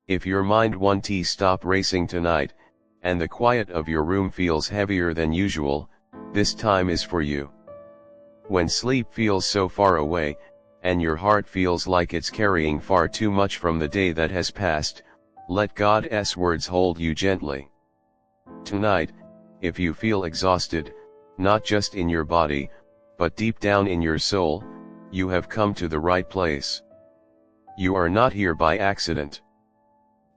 If your mind won't stop racing tonight, and the quiet of your room feels heavier than usual, this time is for you. When sleep feels so far away, and your heart feels like it's carrying far too much from the day that has passed, let God's words hold you gently. Tonight, if you feel exhausted, not just in your body, but deep down in your soul, you have come to the right place. You are not here by accident.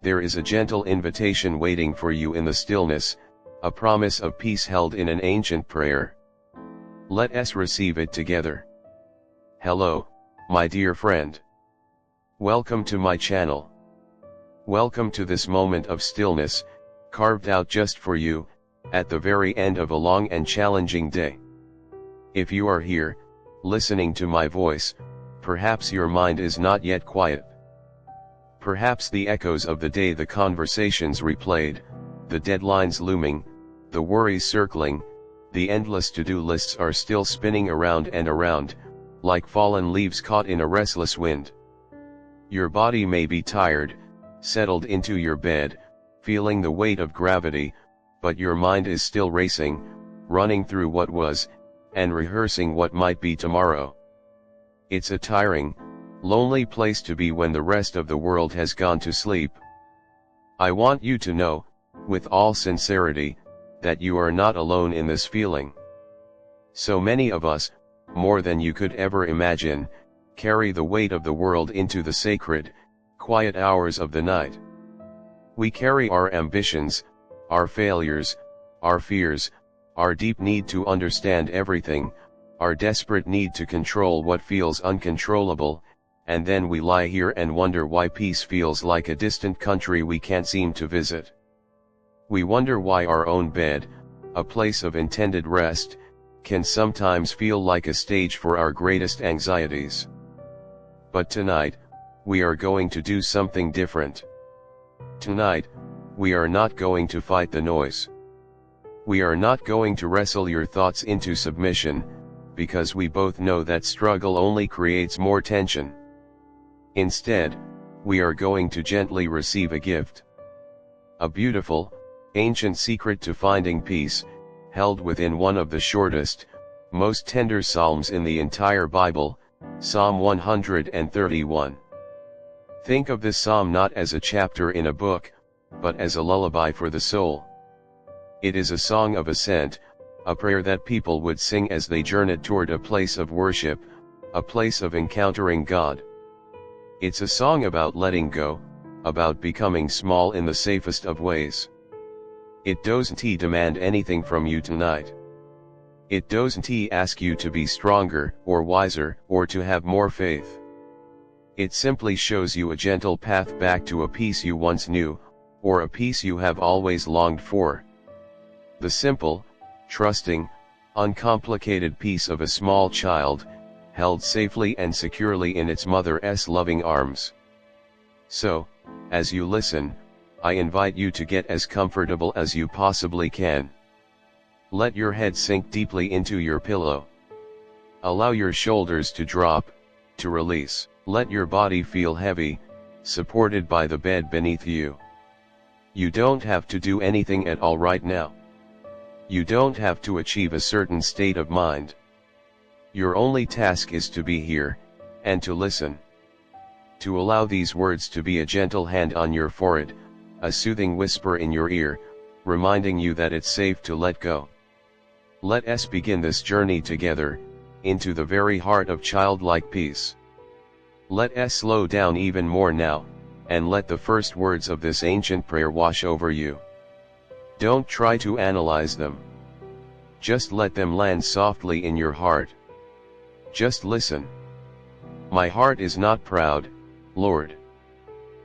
There is a gentle invitation waiting for you in the stillness, a promise of peace held in an ancient prayer. Let us receive it together. Hello, my dear friend. Welcome to my channel. Welcome to this moment of stillness, carved out just for you, at the very end of a long and challenging day. If you are here, listening to my voice, perhaps your mind is not yet quiet. Perhaps the echoes of the day, the conversations replayed, the deadlines looming, the worries circling, the endless to-do lists are still spinning around and around, like fallen leaves caught in a restless wind. Your body may be tired, settled into your bed, feeling the weight of gravity, but your mind is still racing, running through what was, and rehearsing what might be tomorrow. It's a tiring, lonely place to be when the rest of the world has gone to sleep. I want you to know, with all sincerity, that you are not alone in this feeling. So many of us, more than you could ever imagine, carry the weight of the world into the sacred, quiet hours of the night. We carry our ambitions, our failures, our fears, our deep need to understand everything, our desperate need to control what feels uncontrollable, and then we lie here and wonder why peace feels like a distant country we can't seem to visit. We wonder why our own bed, a place of intended rest, can sometimes feel like a stage for our greatest anxieties. But tonight, we are going to do something different. Tonight, we are not going to fight the noise. We are not going to wrestle your thoughts into submission, because we both know that struggle only creates more tension. Instead, we are going to gently receive a gift. A beautiful, ancient secret to finding peace, held within one of the shortest, most tender psalms in the entire Bible, Psalm 131. Think of this psalm not as a chapter in a book, but as a lullaby for the soul. It is a song of ascent, a prayer that people would sing as they journeyed toward a place of worship, a place of encountering God. It's a song about letting go, about becoming small in the safest of ways. It doesn't demand anything from you tonight. It doesn't ask you to be stronger, or wiser, or to have more faith. It simply shows you a gentle path back to a peace you once knew, or a peace you have always longed for. The simple, trusting, uncomplicated peace of a small child, held safely and securely in its mother's loving arms. So, as you listen, I invite you to get as comfortable as you possibly can. Let your head sink deeply into your pillow. Allow your shoulders to drop, to release. Let your body feel heavy, supported by the bed beneath you. You don't have to do anything at all right now. You don't have to achieve a certain state of mind. Your only task is to be here, and to listen. To allow these words to be a gentle hand on your forehead, a soothing whisper in your ear, reminding you that it's safe to let go. Let us begin this journey together, into the very heart of childlike peace. Let us slow down even more now, and let the first words of this ancient prayer wash over you. Don't try to analyze them. Just let them land softly in your heart. Just listen. My heart is not proud, Lord.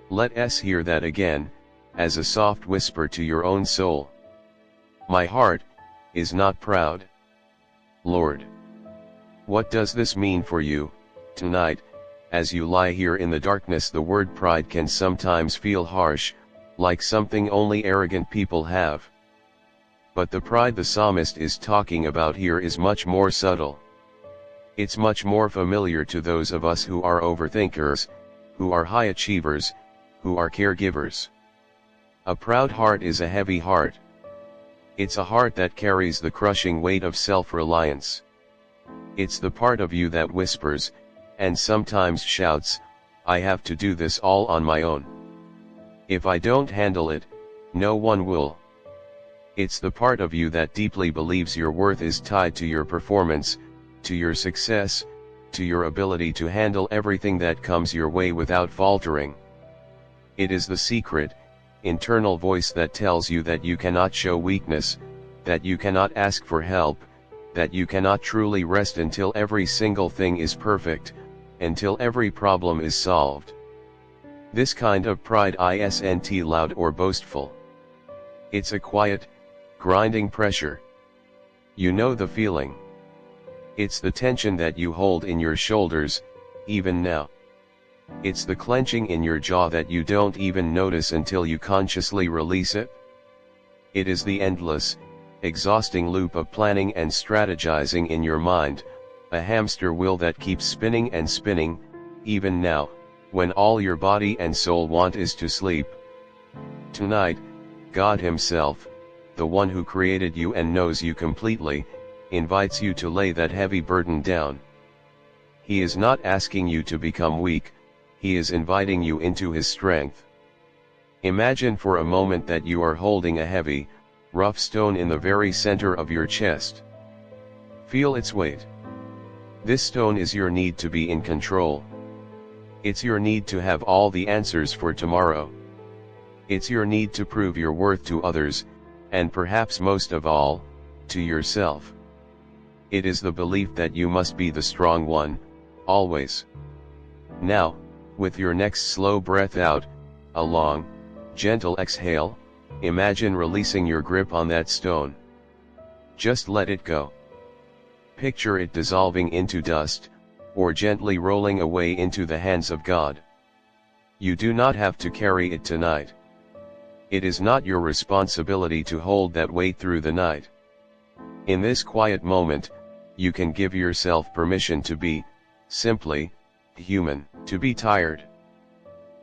Let us hear that again, as a soft whisper to your own soul. My heart is not proud, Lord. What does this mean for you, tonight? As you lie here in the darkness, the word pride can sometimes feel harsh, like something only arrogant people have. But the pride the psalmist is talking about here is much more subtle. It's much more familiar to those of us who are overthinkers, who are high achievers, who are caregivers. A proud heart is a heavy heart. It's a heart that carries the crushing weight of self-reliance. It's the part of you that whispers, and sometimes shouts, "I have to do this all on my own. If I don't handle it, no one will." It's the part of you that deeply believes your worth is tied to your performance, to your success, to your ability to handle everything that comes your way without faltering. It is the secret, internal voice that tells you that you cannot show weakness, that you cannot ask for help, that you cannot truly rest until every single thing is perfect, until every problem is solved. This kind of pride isn't loud or boastful. It's a quiet, grinding pressure. You know the feeling. It's the tension that you hold in your shoulders, even now. It's the clenching in your jaw that you don't even notice until you consciously release it. It is the endless, exhausting loop of planning and strategizing in your mind, a hamster wheel that keeps spinning and spinning, even now, when all your body and soul want is to sleep. Tonight, God Himself, the one who created you and knows you completely, invites you to lay that heavy burden down. He is not asking you to become weak, He is inviting you into His strength. Imagine for a moment that you are holding a heavy, rough stone in the very center of your chest. Feel its weight. This stone is your need to be in control. It's your need to have all the answers for tomorrow. It's your need to prove your worth to others, and perhaps most of all, to yourself. It is the belief that you must be the strong one, always. Now, with your next slow breath out, a long, gentle exhale, imagine releasing your grip on that stone. Just let it go. Picture it dissolving into dust, or gently rolling away into the hands of God. You do not have to carry it tonight. It is not your responsibility to hold that weight through the night. In this quiet moment, you can give yourself permission to be, simply, human, to be tired,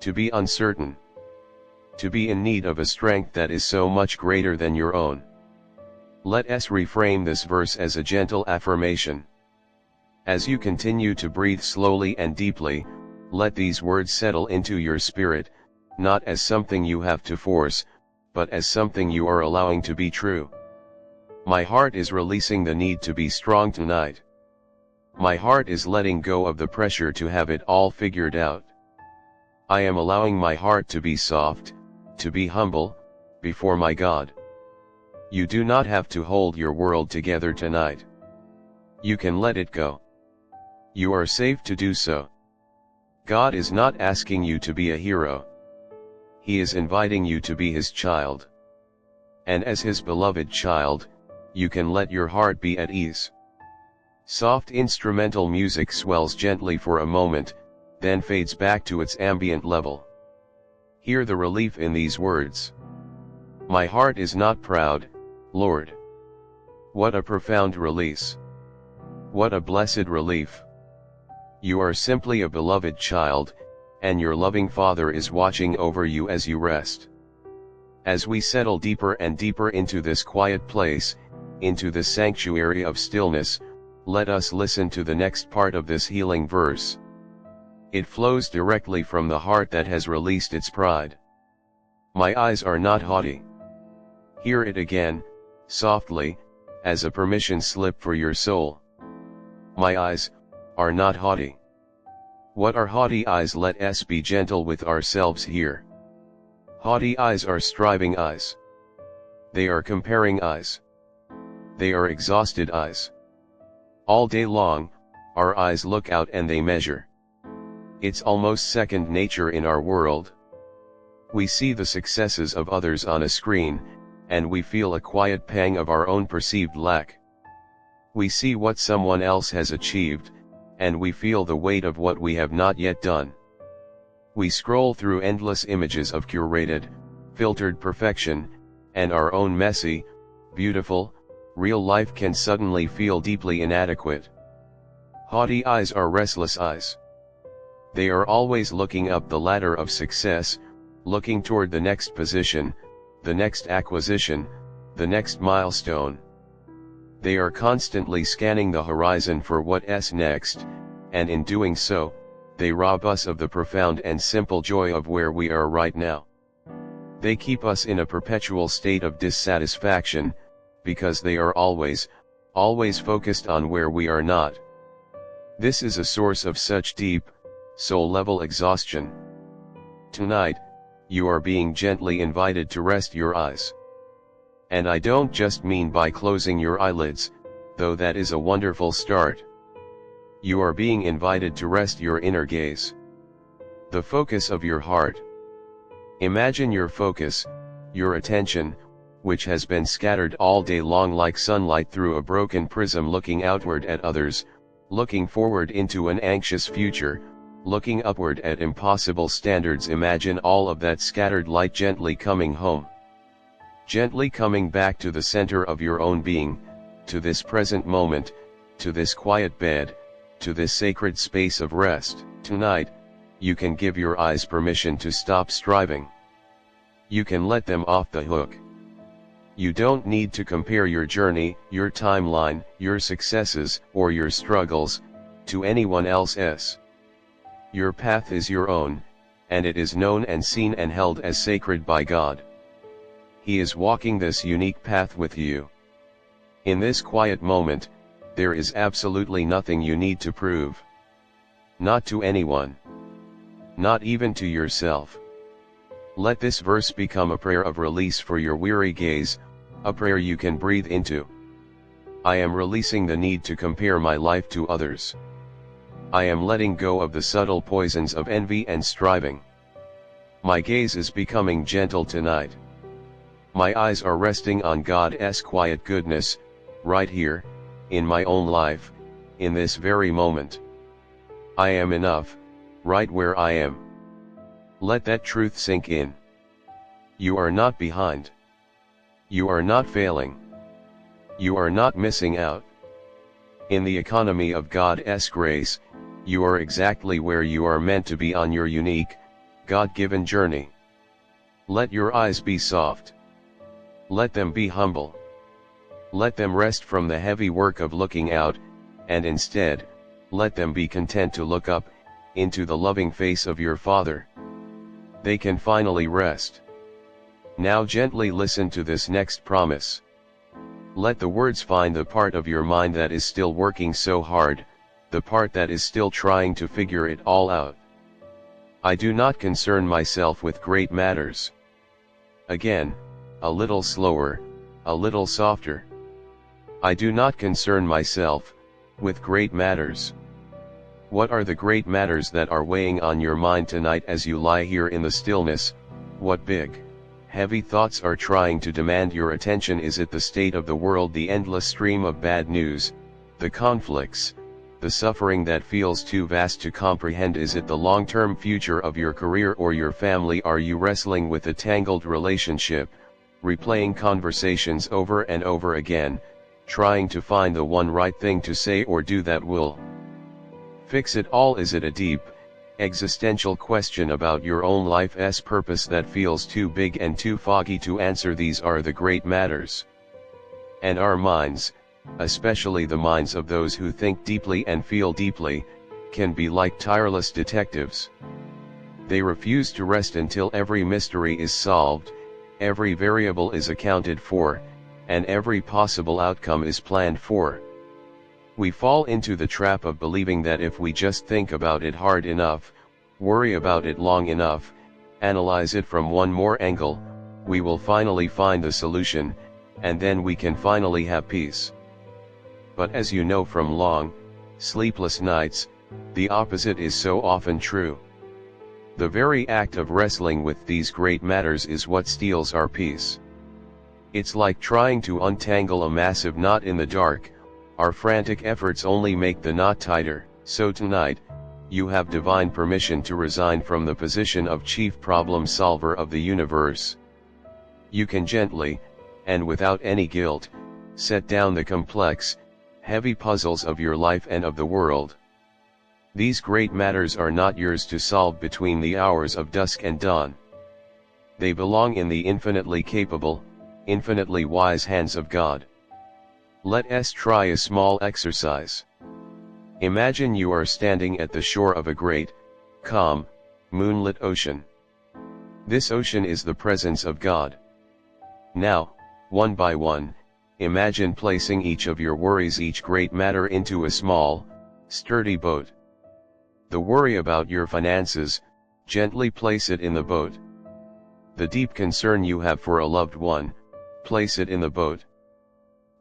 to be uncertain, to be in need of a strength that is so much greater than your own. Let us reframe this verse as a gentle affirmation. As you continue to breathe slowly and deeply, let these words settle into your spirit, not as something you have to force, but as something you are allowing to be true. My heart is releasing the need to be strong tonight. My heart is letting go of the pressure to have it all figured out. I am allowing my heart to be soft, to be humble, before my God. You do not have to hold your world together tonight. You can let it go. You are safe to do so. God is not asking you to be a hero. He is inviting you to be His child. And as His beloved child, you can let your heart be at ease. Soft instrumental music swells gently for a moment, then fades back to its ambient level. Hear the relief in these words. My heart is not proud, Lord. What a profound release. What a blessed relief. You are simply a beloved child, and your loving Father is watching over you as you rest. As we settle deeper and deeper into this quiet place, into this sanctuary of stillness, let us listen to the next part of this healing verse. It flows directly from the heart that has released its pride. My eyes are not haughty. Hear it again, softly, as a permission slip for your soul. My eyes are not haughty. What are haughty eyes? Let us be gentle with ourselves here. Haughty eyes are striving eyes. They are comparing eyes. They are exhausted eyes. All day long, our eyes look out and they measure. It's almost second nature in our world. We see the successes of others on a screen, and we feel a quiet pang of our own perceived lack. We see what someone else has achieved, and we feel the weight of what we have not yet done. We scroll through endless images of curated, filtered perfection, and our own messy, beautiful, real life can suddenly feel deeply inadequate. Haughty eyes are restless eyes. They are always looking up the ladder of success, looking toward the next position, the next acquisition, the next milestone. They are constantly scanning the horizon for what's next, and in doing so, they rob us of the profound and simple joy of where we are right now. They keep us in a perpetual state of dissatisfaction, because they are always focused on where we are not. This is a source of such deep, soul-level exhaustion. Tonight, you are being gently invited to rest your eyes. And I don't just mean by closing your eyelids, though that is a wonderful start. You are being invited to rest your inner gaze. The focus of your heart. Imagine your focus, your attention, which has been scattered all day long like sunlight through a broken prism, looking outward at others, looking forward into an anxious future, looking upward at impossible standards. Imagine all of that scattered light gently coming home. Gently coming back to the center of your own being, to this present moment, to this quiet bed, to this sacred space of rest. Tonight, you can give your eyes permission to stop striving. You can let them off the hook. You don't need to compare your journey, your timeline, your successes, or your struggles, to anyone else's. Your path is your own, and it is known and seen and held as sacred by God. He is walking this unique path with you. In this quiet moment, there is absolutely nothing you need to prove. Not to anyone. Not even to yourself. Let this verse become a prayer of release for your weary gaze, a prayer you can breathe into. I am releasing the need to compare my life to others. I am letting go of the subtle poisons of envy and striving. My gaze is becoming gentle tonight. My eyes are resting on God's quiet goodness, right here, in my own life, in this very moment. I am enough, right where I am. Let that truth sink in. You are not behind. You are not failing. You are not missing out. In the economy of God's grace, you are exactly where you are meant to be on your unique, God-given journey. Let your eyes be soft. Let them be humble. Let them rest from the heavy work of looking out, and instead, let them be content to look up, into the loving face of your Father. They can finally rest. Now gently listen to this next promise. Let the words find the part of your mind that is still working so hard, the part that is still trying to figure it all out. I do not concern myself with great matters. Again, a little slower, a little softer. I do not concern myself with great matters. What are the great matters that are weighing on your mind tonight as you lie here in the stillness? What big, heavy thoughts are trying to demand your attention? Is it the state of the world, the endless stream of bad news, the conflicts, the suffering that feels too vast to comprehend? Is it the long-term future of your career or your family? Are you wrestling with a tangled relationship, replaying conversations over and over again, trying to find the one right thing to say or do that will fix it all? Is it a deep, existential question about your own life's purpose that feels too big and too foggy to answer? These are the great matters. And our minds, especially the minds of those who think deeply and feel deeply, can be like tireless detectives. They refuse to rest until every mystery is solved, every variable is accounted for, and every possible outcome is planned for. We fall into the trap of believing that if we just think about it hard enough, worry about it long enough, analyze it from one more angle, we will finally find the solution, and then we can finally have peace. But as you know from long, sleepless nights, the opposite is so often true. The very act of wrestling with these great matters is what steals our peace. It's like trying to untangle a massive knot in the dark. Our frantic efforts only make the knot tighter. So tonight, you have divine permission to resign from the position of chief problem solver of the universe. You can gently, and without any guilt, set down the complex, heavy puzzles of your life and of the world. These great matters are not yours to solve between the hours of dusk and dawn. They belong in the infinitely capable, infinitely wise hands of God. Let us try a small exercise. Imagine you are standing at the shore of a great, calm, moonlit ocean. This ocean is the presence of God. Now, one by one, imagine placing each of your worries, each great matter, into a small, sturdy boat. The worry about your finances, gently place it in the boat. The deep concern you have for a loved one, place it in the boat.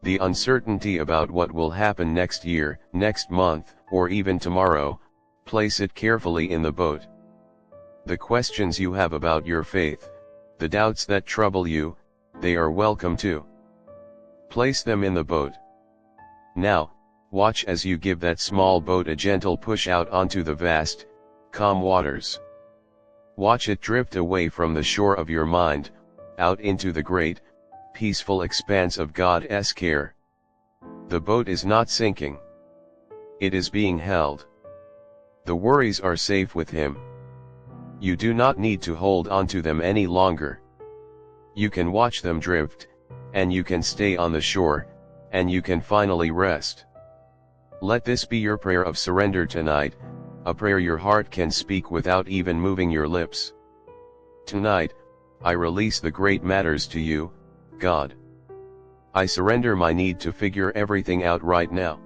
The uncertainty about what will happen next year, next month, or even tomorrow, place it carefully in the boat. The questions you have about your faith, the doubts that trouble you, they are welcome too. Place them in the boat. Now, watch as you give that small boat a gentle push out onto the vast, calm waters. Watch it drift away from the shore of your mind, out into the great, peaceful expanse of God's care. The boat is not sinking. It is being held. The worries are safe with Him. You do not need to hold on to them any longer. You can watch them drift, and you can stay on the shore, and you can finally rest. Let this be your prayer of surrender tonight, a prayer your heart can speak without even moving your lips. Tonight, I release the great matters to you, God. I surrender my need to figure everything out right now.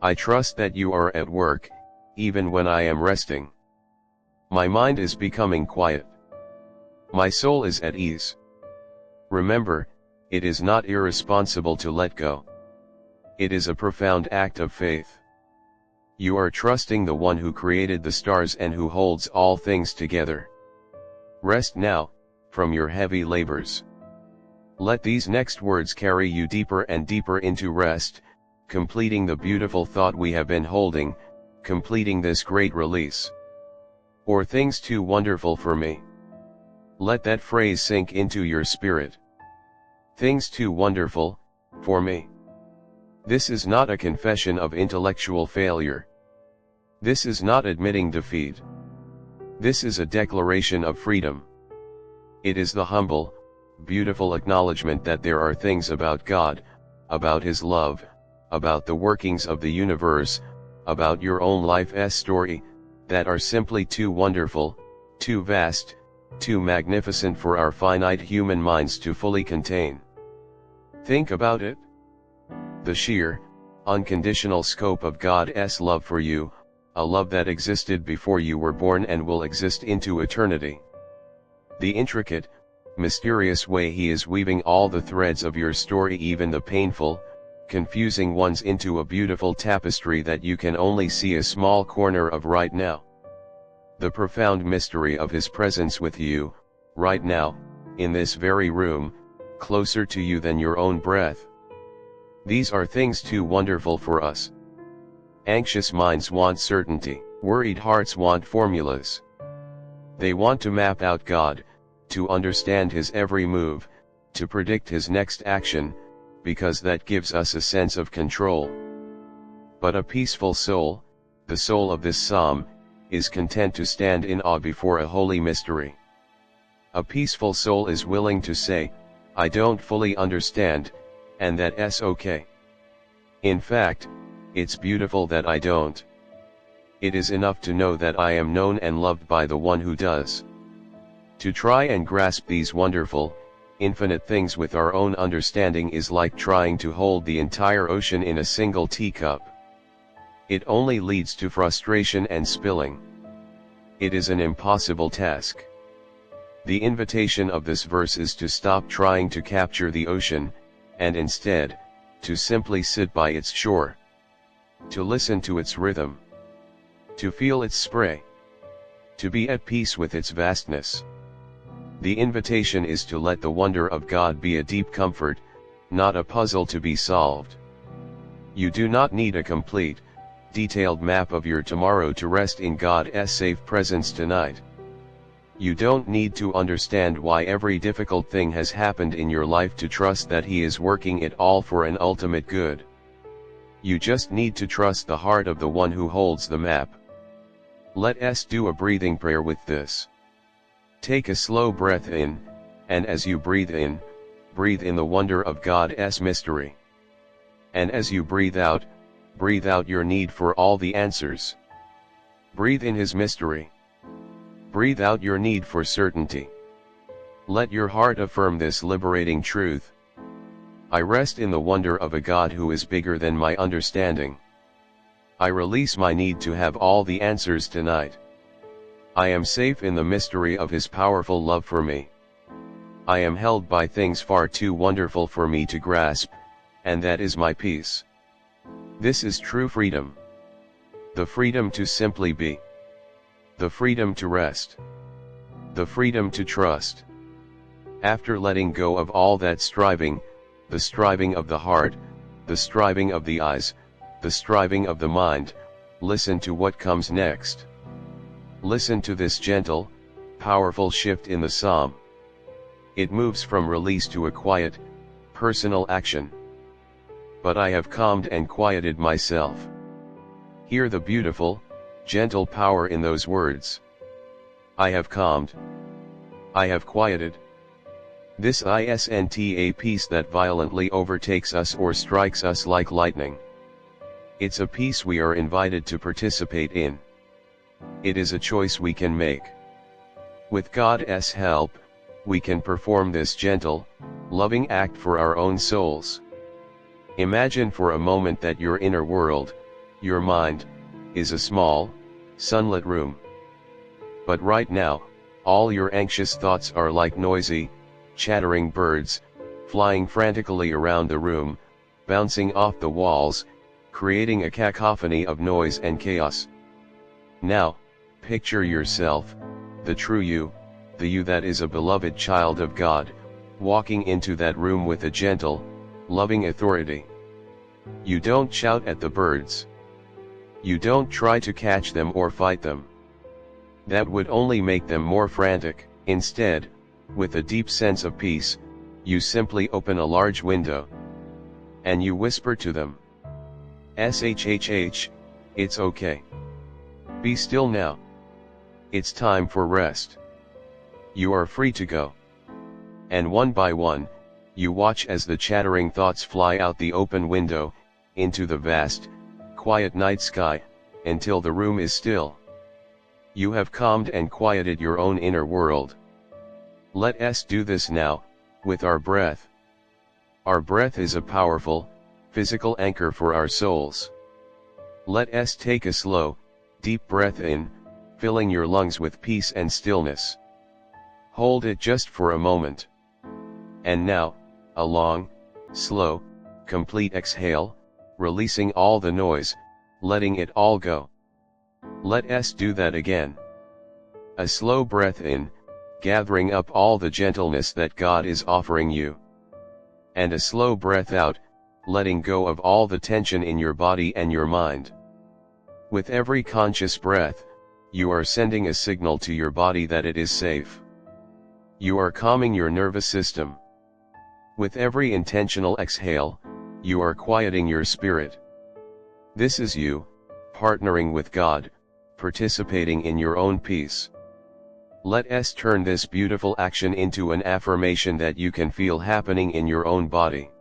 I trust that you are at work, even when I am resting. My mind is becoming quiet. My soul is at ease. Remember, it is not irresponsible to let go. It is a profound act of faith. You are trusting the one who created the stars and who holds all things together. Rest now, from your heavy labors. Let these next words carry you deeper and deeper into rest, completing the beautiful thought we have been holding, completing this great release. Or things too wonderful for me. Let that phrase sink into your spirit. Things too wonderful, for me. This is not a confession of intellectual failure. This is not admitting defeat. This is a declaration of freedom. It is the humble, beautiful acknowledgement that there are things about God, about His love, about the workings of the universe, about your own life's story, that are simply too wonderful, too vast, too magnificent for our finite human minds to fully contain. Think about it. The sheer, unconditional scope of God's love for you, a love that existed before you were born and will exist into eternity. The intricate, mysterious way He is weaving all the threads of your story, even the painful, confusing ones, into a beautiful tapestry that you can only see a small corner of right now. The profound mystery of His presence with you, right now, in this very room, closer to you than your own breath. These are things too wonderful for us. Anxious minds want certainty. Worried hearts want formulas. They want to map out God, to understand His every move, to predict His next action, because that gives us a sense of control. But a peaceful soul, the soul of this psalm, is content to stand in awe before a holy mystery. A peaceful soul is willing to say, I don't fully understand, and that's okay. In fact, it's beautiful that I don't. It is enough to know that I am known and loved by the one who does. To try and grasp these wonderful, infinite things with our own understanding is like trying to hold the entire ocean in a single teacup. It only leads to frustration and spilling. It is an impossible task. The invitation of this verse is to stop trying to capture the ocean, and instead, to simply sit by its shore. To listen to its rhythm. To feel its spray. To be at peace with its vastness. The invitation is to let the wonder of God be a deep comfort, not a puzzle to be solved. You do not need a complete, detailed map of your tomorrow to rest in God's safe presence tonight. You don't need to understand why every difficult thing has happened in your life to trust that He is working it all for an ultimate good. You just need to trust the heart of the one who holds the map. Let us do a breathing prayer with this. Take a slow breath in, and as you breathe in the wonder of God's mystery. And as you breathe out your need for all the answers. Breathe in His mystery. Breathe out your need for certainty. Let your heart affirm this liberating truth. I rest in the wonder of a God who is bigger than my understanding. I release my need to have all the answers tonight. I am safe in the mystery of His powerful love for me. I am held by things far too wonderful for me to grasp, and that is my peace. This is true freedom. The freedom to simply be. The freedom to rest. The freedom to trust. After letting go of all that striving, the striving of the heart, the striving of the eyes, the striving of the mind, listen to what comes next. Listen to this gentle, powerful shift in the psalm. It moves from release to a quiet, personal action. But I have calmed and quieted myself. Hear the beautiful, gentle power in those words. I have calmed. I have quieted. This isn't a peace that violently overtakes us or strikes us like lightning. It's a peace we are invited to participate in. It is a choice we can make. With God's help, we can perform this gentle, loving act for our own souls. Imagine for a moment that your inner world, your mind, is a small, sunlit room. But right now, all your anxious thoughts are like noisy, chattering birds, flying frantically around the room, bouncing off the walls, creating a cacophony of noise and chaos. Now, picture yourself, the true you, the you that is a beloved child of God, walking into that room with a gentle, loving authority. You don't shout at the birds. You don't try to catch them or fight them. That would only make them more frantic. Instead, with a deep sense of peace, you simply open a large window. And you whisper to them. Shhh, it's okay. Be still now. It's time for rest. You are free to go. And one by one, you watch as the chattering thoughts fly out the open window, into the vast, quiet night sky, until the room is still. You have calmed and quieted your own inner world. Let us do this now, with our breath. Our breath is a powerful, physical anchor for our souls. Let us take a slow, deep breath in, filling your lungs with peace and stillness. Hold it just for a moment. And now, a long, slow, complete exhale, releasing all the noise, letting it all go. Let us do that again. A slow breath in, gathering up all the gentleness that God is offering you. And a slow breath out, letting go of all the tension in your body and your mind. With every conscious breath, you are sending a signal to your body that it is safe. You are calming your nervous system. With every intentional exhale, you are quieting your spirit. This is you, partnering with God, participating in your own peace. Let us turn this beautiful action into an affirmation that you can feel happening in your own body.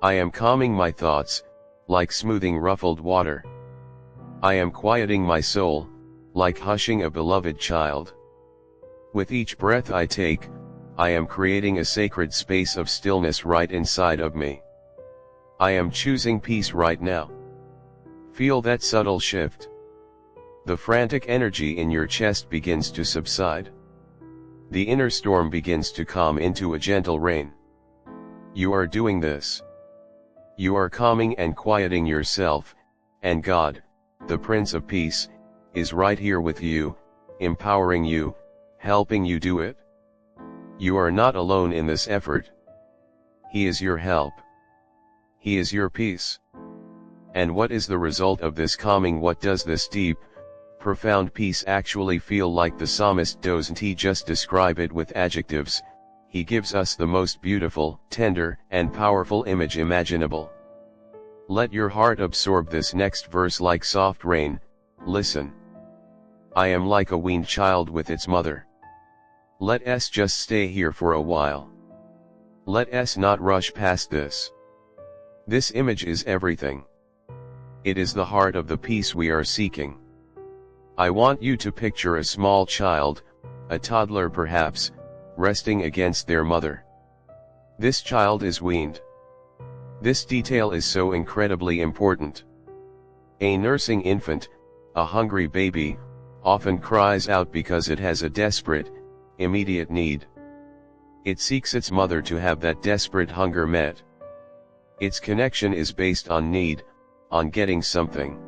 I am calming my thoughts, like smoothing ruffled water. I am quieting my soul, like hushing a beloved child. With each breath I take, I am creating a sacred space of stillness right inside of me. I am choosing peace right now. Feel that subtle shift. The frantic energy in your chest begins to subside. The inner storm begins to calm into a gentle rain. You are doing this. You are calming and quieting yourself, and God, the Prince of Peace, is right here with you, empowering you, helping you do it. You are not alone in this effort. He is your help. He is your peace. And what is the result of this calming? What does this deep, profound peace actually feel like? The psalmist doesn't he just describe it with adjectives, he gives us the most beautiful, tender, and powerful image imaginable. Let your heart absorb this next verse like soft rain. Listen. I am like a weaned child with its mother. Let us just stay here for a while. Let us not rush past this. This image is everything. It is the heart of the peace we are seeking. I want you to picture a small child, a toddler perhaps, resting against their mother. This child is weaned. This detail is so incredibly important. A nursing infant, a hungry baby, often cries out because it has a desperate, immediate need. It seeks its mother to have that desperate hunger met. Its connection is based on need, on getting something.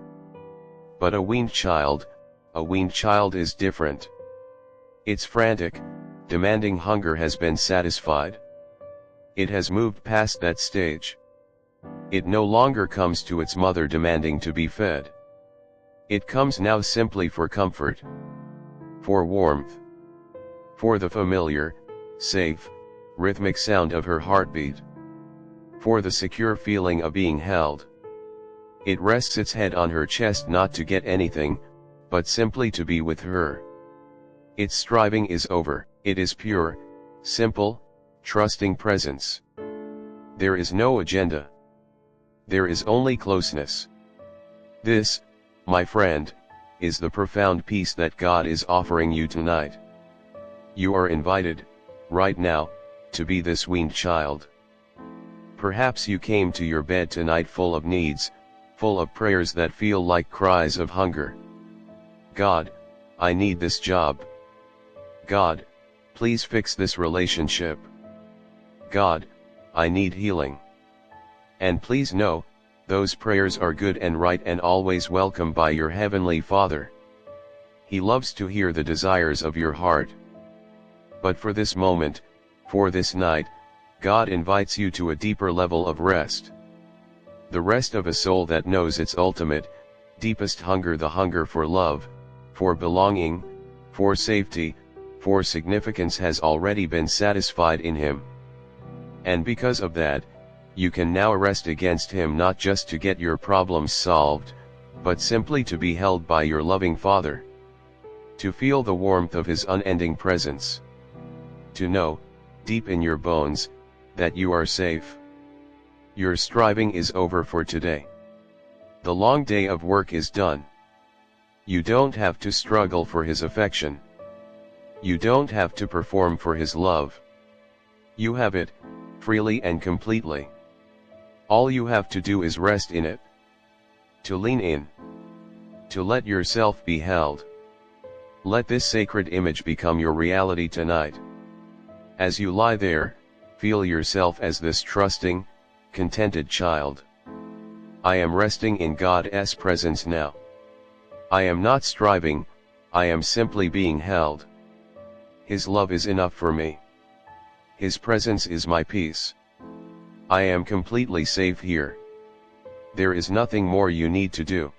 But a weaned child is different. Its frantic, demanding hunger has been satisfied. It has moved past that stage. It no longer comes to its mother demanding to be fed. It comes now simply for comfort, for warmth, for the familiar, safe, rhythmic sound of her heartbeat, for the secure feeling of being held. It rests its head on her chest not to get anything, but simply to be with her. Its striving is over. It is pure, simple, trusting presence. There is no agenda. There is only closeness. This, my friend, is the profound peace that God is offering you tonight. You are invited, right now, to be this weaned child. Perhaps you came to your bed tonight full of needs, full of prayers that feel like cries of hunger. God, I need this job. God, please fix this relationship. God, I need healing. And please know, those prayers are good and right and always welcome by your Heavenly Father. He loves to hear the desires of your heart. But for this moment, for this night, God invites you to a deeper level of rest. The rest of a soul that knows its ultimate, deepest hunger, the hunger for love, for belonging, for safety, for significance has already been satisfied in Him. And because of that, you can now rest against Him not just to get your problems solved, but simply to be held by your loving Father. To feel the warmth of His unending presence. To know, deep in your bones, that you are safe. Your striving is over for today. The long day of work is done. You don't have to struggle for His affection. You don't have to perform for His love. You have it, freely and completely. All you have to do is rest in it. To lean in. To let yourself be held. Let this sacred image become your reality tonight. As you lie there, feel yourself as this trusting, contented child. I am resting in God's presence now. I am not striving, I am simply being held. His love is enough for me. His presence is my peace. I am completely safe here. There is nothing more you need to do.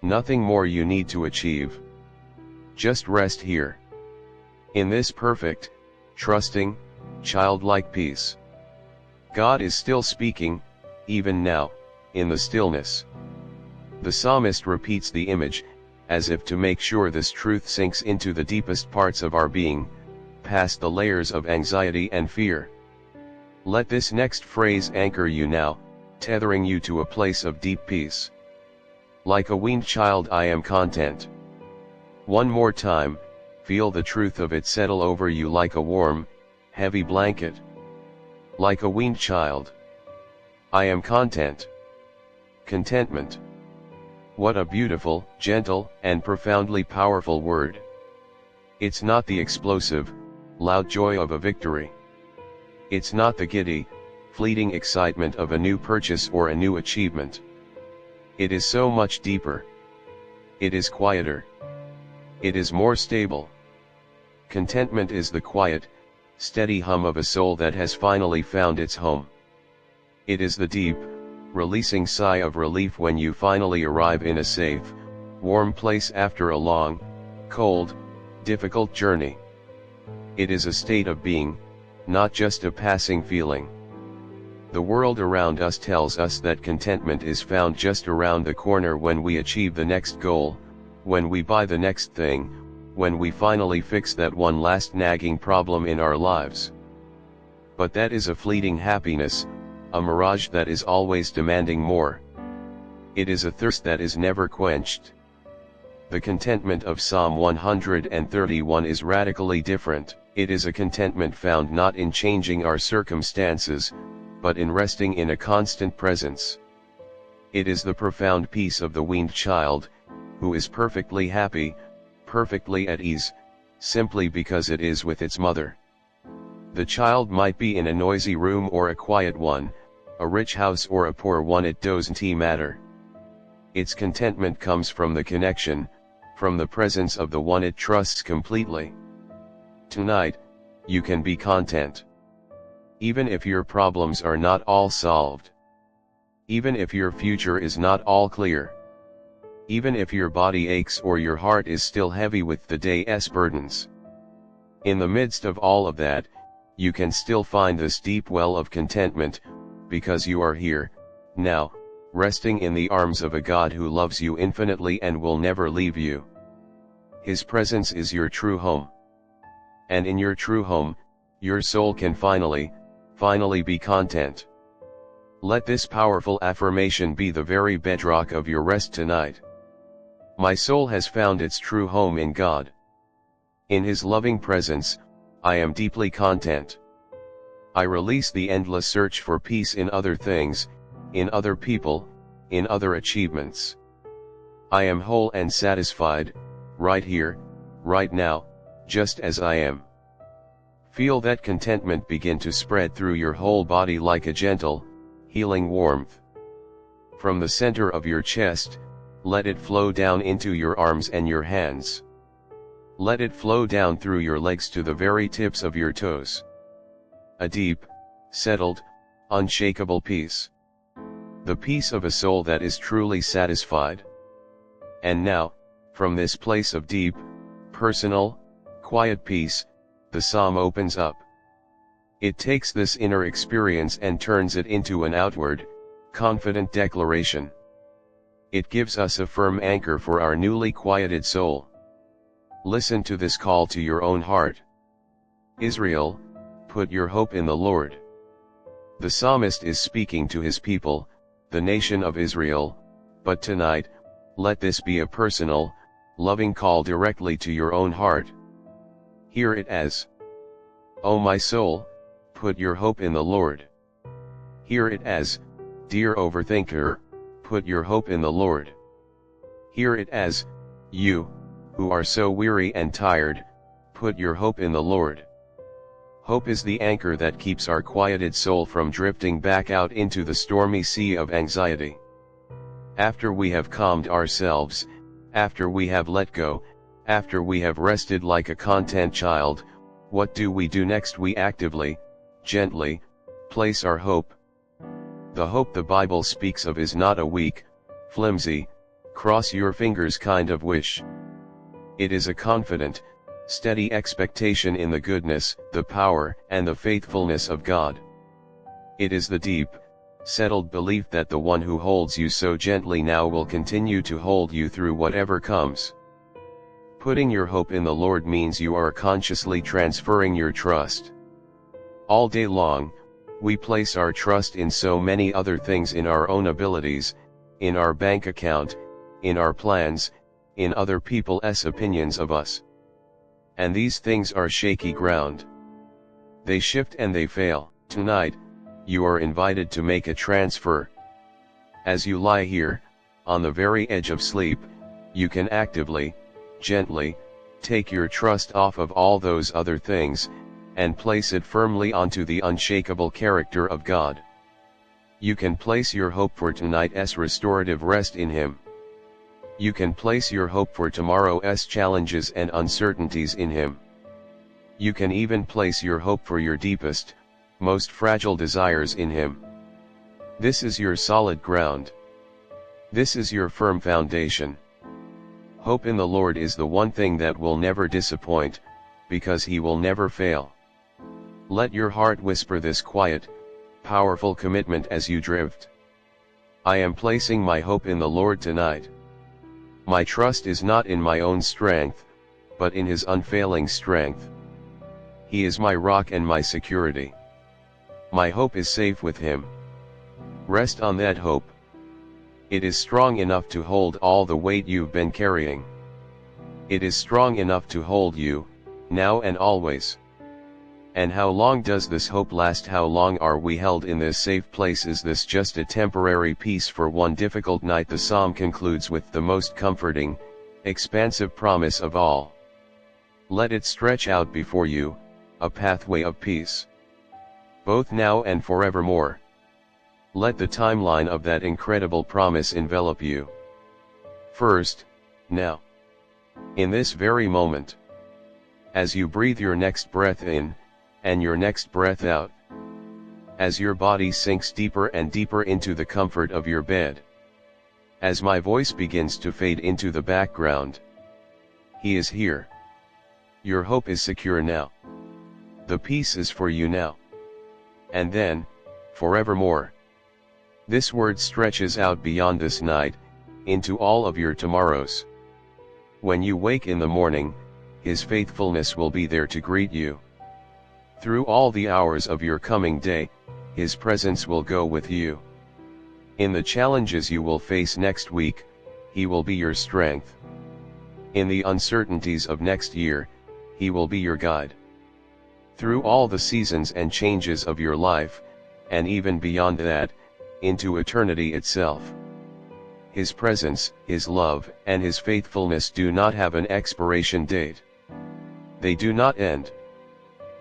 Nothing more you need to achieve. Just rest here. In this perfect, trusting, childlike peace. God is still speaking, even now, in the stillness. The psalmist repeats the image, as if to make sure this truth sinks into the deepest parts of our being, past the layers of anxiety and fear. Let this next phrase anchor you now, tethering you to a place of deep peace. Like a weaned child I am content. One more time, feel the truth of it settle over you like a warm, heavy blanket. Like a weaned child. I am content. Contentment. What a beautiful, gentle, and profoundly powerful word. It's not the explosive, loud joy of a victory. It's not the giddy, fleeting excitement of a new purchase or a new achievement. It is so much deeper. It is quieter. It is more stable. Contentment is the quiet, steady hum of a soul that has finally found its home. It is the deep, releasing sigh of relief when you finally arrive in a safe, warm place after a long, cold, difficult journey. It is a state of being, not just a passing feeling. The world around us tells us that contentment is found just around the corner when we achieve the next goal, when we buy the next thing, when we finally fix that one last nagging problem in our lives. But that is a fleeting happiness, a mirage that is always demanding more. It is a thirst that is never quenched. The contentment of Psalm 131 is radically different. It is a contentment found not in changing our circumstances, but in resting in a constant presence. It is the profound peace of the weaned child, who is perfectly happy, perfectly at ease, simply because it is with its mother. The child might be in a noisy room or a quiet one, a rich house or a poor one, it doesn't matter. Its contentment comes from the connection, from the presence of the one it trusts completely. Tonight, you can be content. Even if your problems are not all solved. Even if your future is not all clear. Even if your body aches or your heart is still heavy with the day's burdens. In the midst of all of that, you can still find this deep well of contentment, because you are here, now, resting in the arms of a God who loves you infinitely and will never leave you. His presence is your true home. And in your true home, your soul can finally be content. Let this powerful affirmation be the very bedrock of your rest tonight. My soul has found its true home in God. In His loving presence, I am deeply content. I release the endless search for peace in other things, in other people, in other achievements. I am whole and satisfied, right here, right now, just as I am. Feel that contentment begin to spread through your whole body like a gentle, healing warmth. From the center of your chest, let it flow down into your arms and your hands. Let it flow down through your legs to the very tips of your toes. A deep, settled, unshakable peace. The peace of a soul that is truly satisfied. And now, from this place of deep, personal, quiet peace, the psalm opens up. It takes this inner experience and turns it into an outward, confident declaration. It gives us a firm anchor for our newly quieted soul. Listen to this call to your own heart. Israel, put your hope in the Lord. The psalmist is speaking to his people, the nation of Israel, but tonight, let this be a personal, loving call directly to your own heart. Hear it as, "O my soul, put your hope in the Lord." Hear it as, "Dear overthinker, put your hope in the Lord." Hear it as, "You, who are so weary and tired, put your hope in the Lord." Hope is the anchor that keeps our quieted soul from drifting back out into the stormy sea of anxiety. After we have calmed ourselves, after we have let go, after we have rested like a content child, what do we do next? We actively, gently, place our hope. The hope the Bible speaks of is not a weak, flimsy, cross your fingers kind of wish. It is a confident, steady expectation in the goodness, the power, and the faithfulness of God. It is the deep, settled belief that the one who holds you so gently now will continue to hold you through whatever comes. Putting your hope in the Lord means you are consciously transferring your trust. All day long, we place our trust in so many other things, in our own abilities, in our bank account, in our plans, in other people's opinions of us. And these things are shaky ground. They shift and they fail. Tonight, you are invited to make a transfer. As you lie here, on the very edge of sleep, you can actively, gently, take your trust off of all those other things, and place it firmly onto the unshakable character of God. You can place your hope for tonight's restorative rest in Him. You can place your hope for tomorrow's challenges and uncertainties in Him. You can even place your hope for your deepest, most fragile desires in Him. This is your solid ground. This is your firm foundation. Hope in the Lord is the one thing that will never disappoint, because He will never fail. Let your heart whisper this quiet, powerful commitment as you drift. I am placing my hope in the Lord tonight. My trust is not in my own strength, but in his unfailing strength. He is my rock and my security. My hope is safe with him. Rest on that hope. It is strong enough to hold all the weight you've been carrying. It is strong enough to hold you, now and always. And how long does this hope last? How long are we held in this safe place? Is this just a temporary peace for one difficult night? The psalm concludes with the most comforting, expansive promise of all. Let it stretch out before you, a pathway of peace. Both now and forevermore. Let the timeline of that incredible promise envelop you. First, now. In this very moment. As you breathe your next breath in, and your next breath out. As your body sinks deeper and deeper into the comfort of your bed. As my voice begins to fade into the background. He is here. Your hope is secure now. The peace is for you now. And then, forevermore. This word stretches out beyond this night, into all of your tomorrows. When you wake in the morning, his faithfulness will be there to greet you. Through all the hours of your coming day, his presence will go with you. In the challenges you will face next week, he will be your strength. In the uncertainties of next year, he will be your guide. Through all the seasons and changes of your life, and even beyond that, into eternity itself. His presence, his love, and his faithfulness do not have an expiration date. They do not end.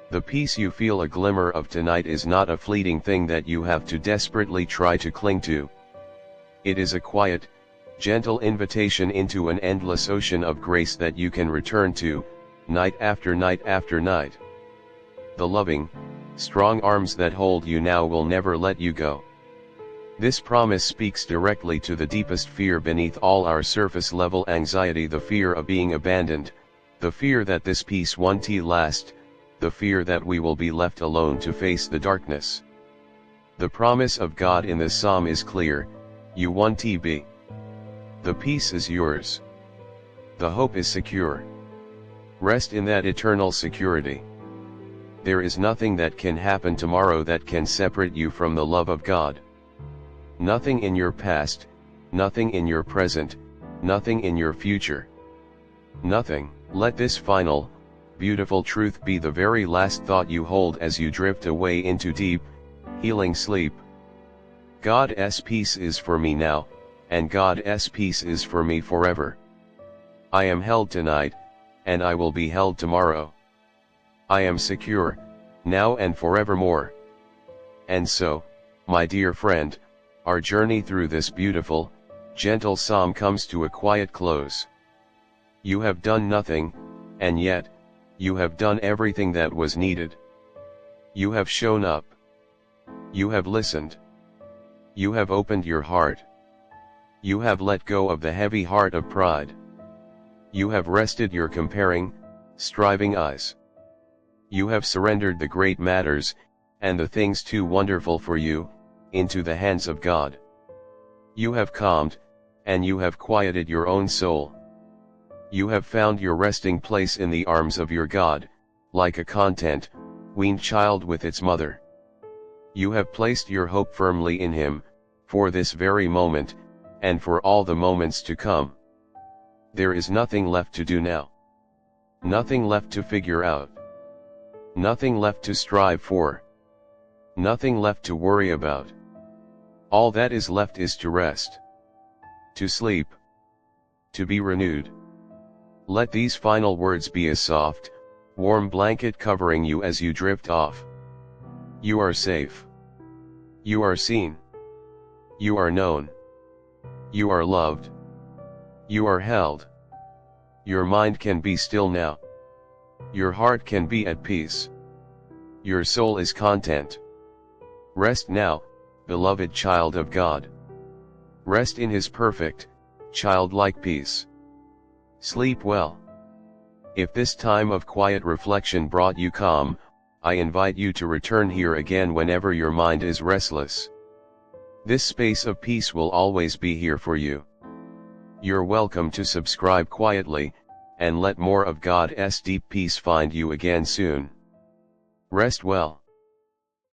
The peace you feel a glimmer of tonight is not a fleeting thing that you have to desperately try to cling to. It is a quiet, gentle invitation into an endless ocean of grace that you can return to, night after night after night. The loving, strong arms that hold you now will never let you go. This promise speaks directly to the deepest fear beneath all our surface-level anxiety, the fear of being abandoned, the fear that this peace won't last, the fear that we will be left alone to face the darkness. The promise of God in this psalm is clear, you won't be. The peace is yours. The hope is secure. Rest in that eternal security. There is nothing that can happen tomorrow that can separate you from the love of God. Nothing in your past, nothing in your present, nothing in your future. Nothing. Let this final, beautiful truth be the very last thought you hold as you drift away into deep, healing sleep. God's peace is for me now, and God's peace is for me forever. I am held tonight, and I will be held tomorrow. I am secure, now and forevermore. And so, my dear friend, our journey through this beautiful, gentle psalm comes to a quiet close. You have done nothing, and yet, you have done everything that was needed. You have shown up. You have listened. You have opened your heart. You have let go of the heavy heart of pride. You have rested your comparing, striving eyes. You have surrendered the great matters, and the things too wonderful for you, into the hands of God. You have calmed, and you have quieted your own soul. You have found your resting place in the arms of your God, like a content, weaned child with its mother. You have placed your hope firmly in Him, for this very moment, and for all the moments to come. There is nothing left to do now. Nothing left to figure out. Nothing left to strive for. Nothing left to worry about. All that is left is to rest. To sleep. To be renewed. Let these final words be a soft, warm blanket covering you as you drift off. You are safe. You are seen. You are known. You are loved. You are held. Your mind can be still now. Your heart can be at peace. Your soul is content. Rest now, beloved child of God. Rest in His perfect, childlike peace. Sleep well. If this time of quiet reflection brought you calm, I invite you to return here again whenever your mind is restless. This space of peace will always be here for you. You're welcome to subscribe quietly, and let more of God's deep peace find you again soon. Rest well.